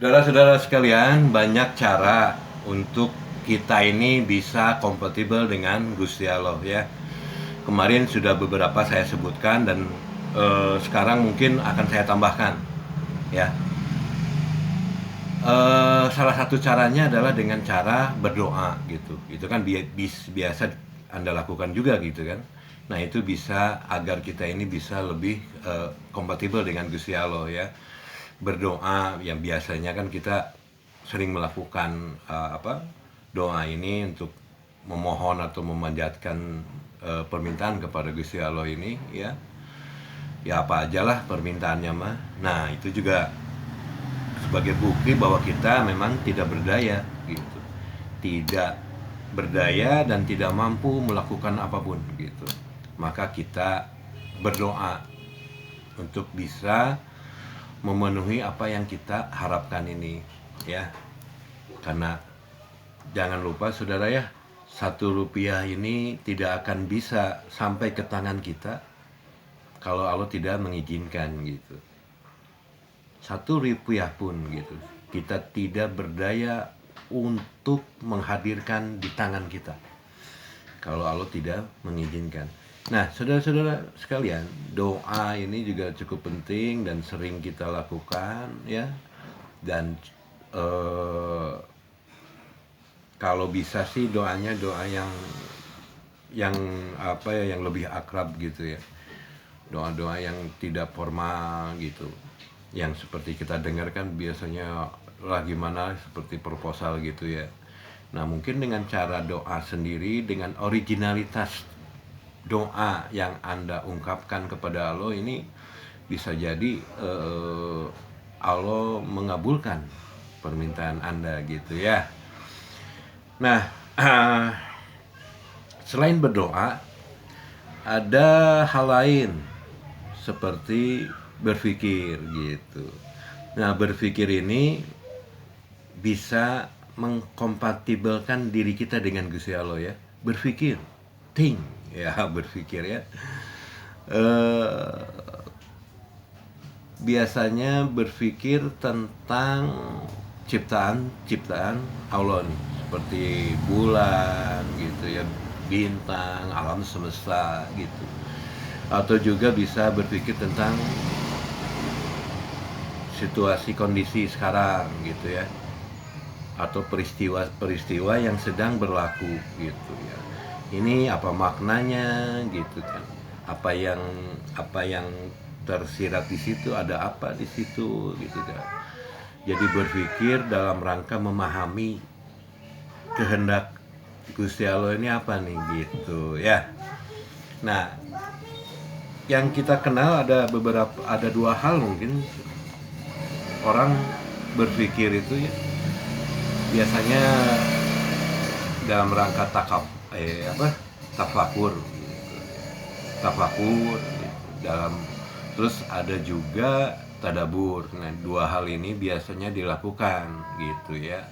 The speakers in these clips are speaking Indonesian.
Saudara-saudara sekalian, banyak cara untuk kita ini bisa kompatibel dengan Gusti Allah ya. Kemarin sudah beberapa saya sebutkan dan sekarang mungkin akan saya tambahkan ya. Salah satu caranya adalah dengan cara berdoa gitu. Itu kan biasa Anda lakukan juga gitu kan. Nah itu bisa agar kita ini bisa lebih kompatibel dengan Gusti Allah ya. Berdoa yang biasanya kan kita sering melakukan doa ini untuk memohon atau memanjatkan permintaan kepada Gusti Allah ini ya apa ajalah permintaannya mah. Nah itu juga sebagai bukti bahwa kita memang tidak berdaya gitu, tidak berdaya dan tidak mampu melakukan apapun gitu. Maka kita berdoa untuk bisa memenuhi apa yang kita harapkan ini ya. Karena jangan lupa saudara ya, 1 rupiah ini tidak akan bisa sampai ke tangan kita kalau Allah tidak mengizinkan gitu. 1 rupiah pun gitu, kita tidak berdaya untuk menghadirkan di tangan kita kalau Allah tidak mengizinkan. Nah, saudara-saudara sekalian, doa ini juga cukup penting dan sering kita lakukan ya. Dan kalau bisa sih doanya doa yang yang lebih akrab gitu ya. Doa-doa yang tidak formal gitu. Yang seperti kita dengarkan biasanya lah gimana seperti proposal gitu ya. Nah, mungkin dengan cara doa sendiri dengan originalitas doa yang Anda ungkapkan kepada Allah ini bisa jadi Allah mengabulkan permintaan Anda gitu ya. Nah, selain berdoa ada hal lain seperti berpikir gitu. Nah, berpikir ini bisa mengkompatibelkan diri kita dengan Gusti Allah ya. Berpikir, think ya, berpikir ya. Biasanya berpikir tentang ciptaan Allah nih, seperti bulan gitu ya, bintang, alam semesta gitu. Atau juga bisa berpikir tentang situasi kondisi sekarang gitu ya, atau peristiwa-peristiwa yang sedang berlaku gitu ya. Ini apa maknanya gitu kan? Apa yang tersirat di situ, ada apa di situ gitu kan. Jadi berpikir dalam rangka memahami kehendak Gusti Allah ini apa nih gitu ya. Nah, yang kita kenal ada 2 hal mungkin orang berpikir itu ya. Biasanya dalam rangka tafakur gitu. Terus ada juga tadabur. Nah, 2 hal ini biasanya dilakukan gitu ya.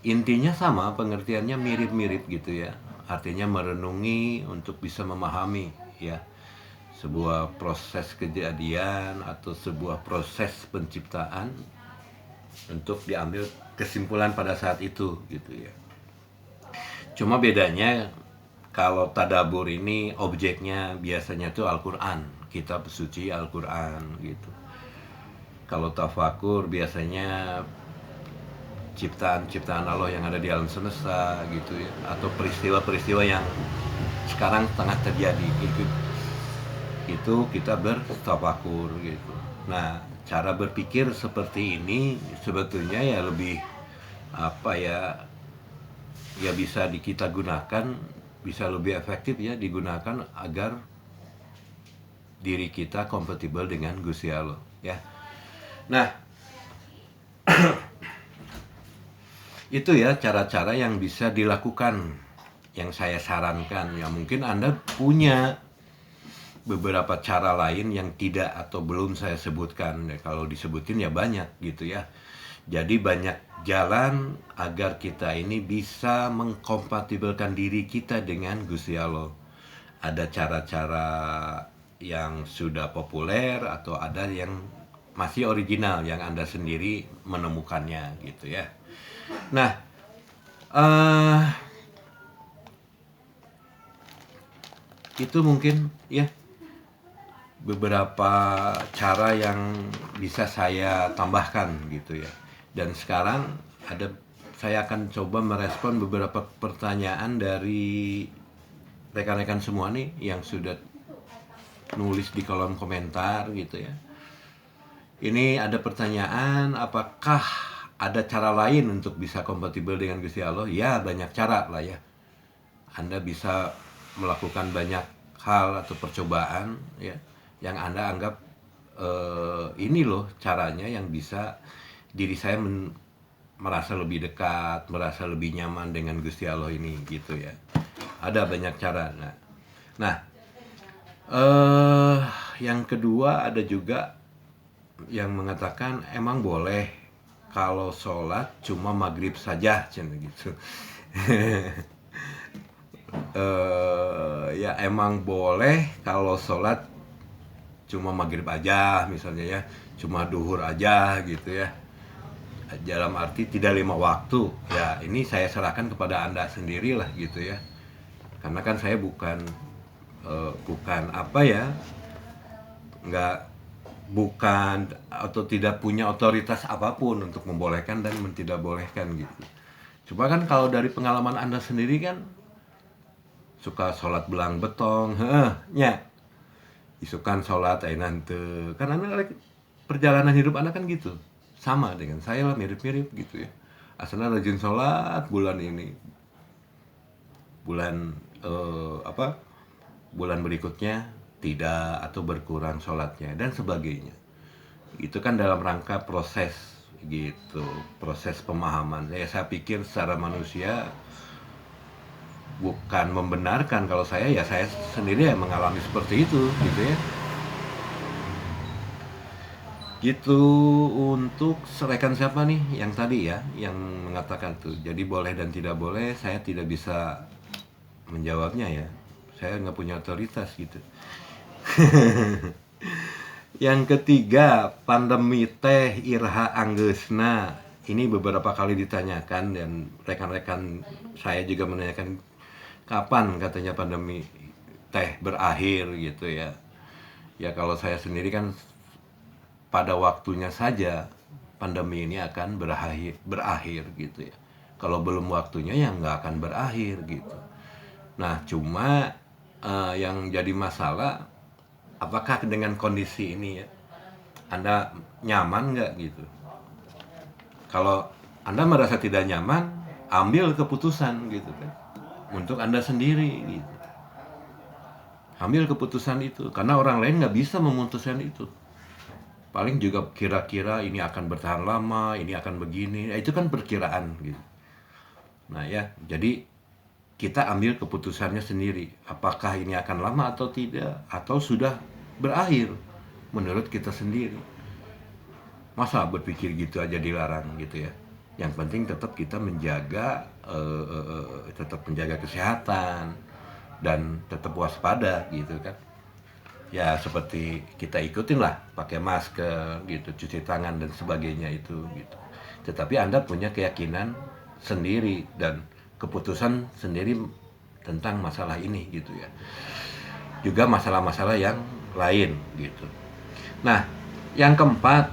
Intinya sama, pengertiannya mirip-mirip gitu ya. Artinya merenungi untuk bisa memahami ya sebuah proses kejadian atau sebuah proses penciptaan untuk diambil kesimpulan pada saat itu gitu ya. Cuma bedanya kalau tadabur ini objeknya biasanya tuh Al-Quran, kitab suci Al-Quran gitu. Kalau tafakur biasanya ciptaan-ciptaan Allah yang ada di alam semesta gitu ya, atau peristiwa-peristiwa yang sekarang tengah terjadi itu kita bertafakur gitu. Nah, cara berpikir seperti ini sebetulnya ya lebih bisa kita gunakan, bisa lebih efektif ya digunakan agar diri kita kompatibel dengan Gusti Allah ya. Nah, itu ya cara-cara yang bisa dilakukan yang saya sarankan ya. Mungkin Anda punya beberapa cara lain yang tidak atau belum saya sebutkan ya. Kalau disebutin ya banyak gitu ya. Jadi banyak jalan agar kita ini bisa mengkompatibelkan diri kita dengan Gusti Allah. Ada cara-cara yang sudah populer atau ada yang masih original yang Anda sendiri menemukannya gitu ya. Nah, eh itu mungkin ya beberapa cara yang bisa saya tambahkan gitu ya. Dan sekarang saya akan coba merespon beberapa pertanyaan dari rekan-rekan semua nih yang sudah nulis di kolom komentar gitu ya. Ini ada pertanyaan, apakah ada cara lain untuk bisa kompatibel dengan Gusti Allah? Ya, banyak cara lah ya. Anda bisa melakukan banyak hal atau percobaan ya yang Anda anggap ini loh caranya yang bisa diri saya merasa lebih dekat, merasa lebih nyaman dengan Gusti Allah ini gitu ya. Ada banyak cara. Nah, yang kedua ada juga yang mengatakan emang boleh kalau sholat cuma maghrib saja, gitu. Ya emang boleh kalau sholat cuma maghrib aja misalnya ya, cuma duhur aja gitu ya, dalam arti tidak 5 waktu ya. Ini saya serahkan kepada Anda sendiri lah gitu ya, karena kan saya bukan apa ya, bukan atau tidak punya otoritas apapun untuk membolehkan dan tidak bolehkan gitu. Coba kan kalau dari pengalaman Anda sendiri kan suka sholat belang betong, nya isukan sholat nanti kan Anda perjalanan hidup Anda kan gitu, sama dengan saya lah, mirip-mirip gitu ya. Asalnya rajin sholat bulan ini, bulan bulan berikutnya tidak atau berkurang sholatnya dan sebagainya. Itu kan dalam rangka proses gitu, proses pemahaman. Saya pikir secara manusia bukan membenarkan kalau saya sendiri yang mengalami seperti itu gitu ya. Gitu. Untuk rekan siapa nih yang tadi ya yang mengatakan tuh, jadi boleh dan tidak boleh, saya tidak bisa menjawabnya ya, saya nggak punya otoritas gitu. Yang ketiga, pandemi teh irha anggeusna. Ini beberapa kali ditanyakan dan rekan-rekan saya juga menanyakan kapan katanya pandemi teh berakhir gitu ya. Ya kalau saya sendiri kan pada waktunya saja pandemi ini akan berakhir gitu ya. Kalau belum waktunya ya nggak akan berakhir gitu. Nah cuma yang jadi masalah, apakah dengan kondisi ini ya Anda nyaman nggak gitu. Kalau Anda merasa tidak nyaman, ambil keputusan gitu kan untuk Anda sendiri gitu. Ambil keputusan itu, karena orang lain nggak bisa memutuskan itu. Paling juga kira-kira ini akan bertahan lama, ini akan begini, itu kan perkiraan gitu. Nah ya, jadi kita ambil keputusannya sendiri, apakah ini akan lama atau tidak, atau sudah berakhir menurut kita sendiri. Masa berpikir gitu aja dilarang gitu ya. Yang penting tetap kita menjaga tetap menjaga kesehatan dan tetap waspada gitu kan. Ya seperti kita ikutin lah, pakai masker gitu, cuci tangan dan sebagainya itu gitu. Tetapi Anda punya keyakinan sendiri dan keputusan sendiri tentang masalah ini gitu ya. Juga masalah-masalah yang lain gitu. Nah, yang keempat,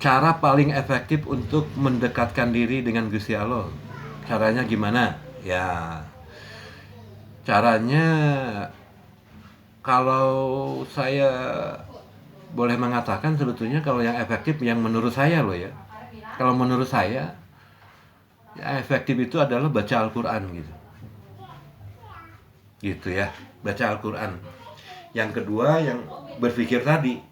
cara paling efektif untuk mendekatkan diri dengan Gusti Allah. Caranya gimana? Ya, caranya kalau saya boleh mengatakan sebetulnya kalau yang efektif yang menurut saya loh ya. Kalau menurut saya ya efektif itu adalah baca Al-Qur'an gitu. Gitu ya, baca Al-Qur'an. Yang kedua yang berpikir tadi.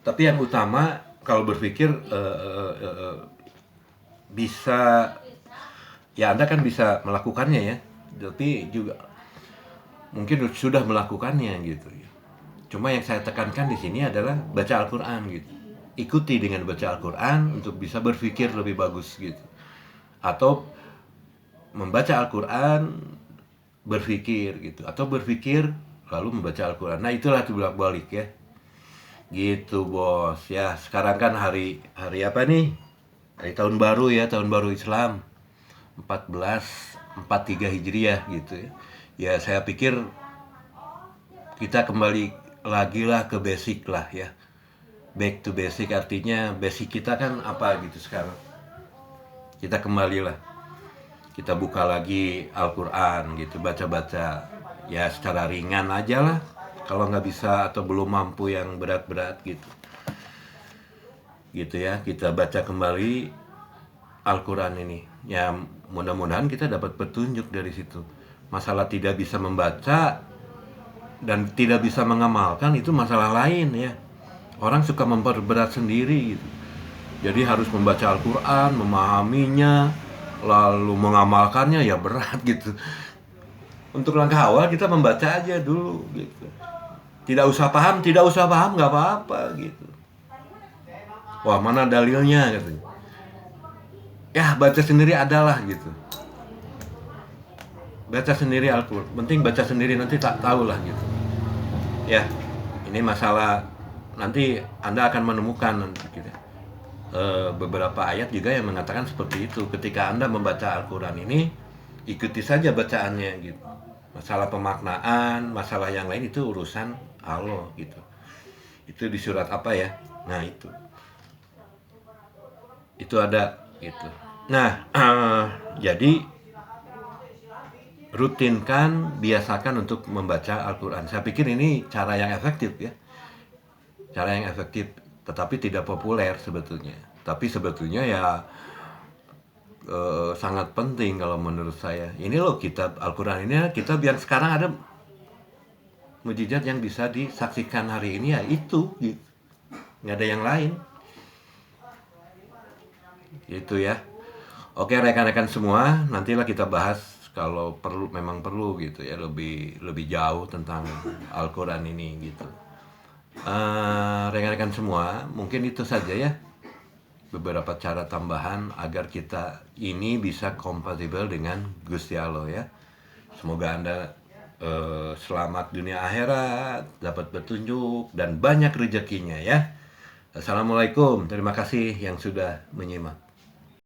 Tapi yang utama kalau berpikir bisa ya Anda kan bisa melakukannya ya. Tapi juga mungkin sudah melakukannya gitu ya. Cuma yang saya tekankan di sini adalah baca Al-Qur'an gitu. Ikuti dengan baca Al-Qur'an untuk bisa berpikir lebih bagus gitu. Atau membaca Al-Qur'an berpikir gitu, atau berpikir lalu membaca Al-Qur'an. Nah, itulah bolak-balik ya. Gitu bos. Ya sekarang kan hari hari apa nih? Hari tahun baru ya, tahun baru Islam 1443 Hijriah gitu ya. Ya saya pikir kita kembali lagi lah ke basic lah ya. Back to basic artinya basic kita kan apa gitu sekarang. Kita kembali lah. Kita buka lagi Al-Quran gitu, baca-baca ya secara ringan aja lah. Kalau nggak bisa atau belum mampu yang berat-berat gitu. Gitu ya, kita baca kembali Al-Quran ini. Ya mudah-mudahan kita dapat petunjuk dari situ. Masalah tidak bisa membaca dan tidak bisa mengamalkan itu masalah lain ya. Orang suka memperberat sendiri gitu. Jadi harus membaca Al-Quran, memahaminya, lalu mengamalkannya ya berat gitu. Untuk langkah awal kita membaca aja dulu gitu. Tidak usah paham nggak apa-apa gitu. Wah mana dalilnya katanya. Ya baca sendiri adalah gitu. Baca sendiri Al-Quran. Penting baca sendiri nanti tak tahu lah gitu. Ya ini masalah nanti Anda akan menemukan nanti gitu. Beberapa ayat juga yang mengatakan seperti itu. Ketika Anda membaca Al-Quran ini, ikuti saja bacaannya gitu. Masalah pemaknaan, masalah yang lain itu urusan Allah gitu. Itu di surat apa ya? Nah itu ada gitu. Nah jadi rutinkan, biasakan untuk membaca Al-Quran. Saya pikir ini cara yang efektif ya. Cara yang efektif, tetapi tidak populer sebetulnya. Tapi sebetulnya ya sangat penting kalau menurut saya. Ini loh kitab Al-Quran ini kitab yang sekarang ada mujizat yang bisa disaksikan hari ini ya itu gitu. Nggak ada yang lain. Itu ya. Oke rekan-rekan semua, nantilah kita bahas kalau perlu memang perlu gitu ya lebih jauh tentang Al-Quran ini gitu. Rekan-rekan semua, mungkin itu saja ya beberapa cara tambahan agar kita ini bisa kompatibel dengan Gusti Allah ya. Semoga Anda selamat dunia akhirat, dapat petunjuk dan banyak rezekinya ya. Assalamualaikum, terima kasih yang sudah menyimak.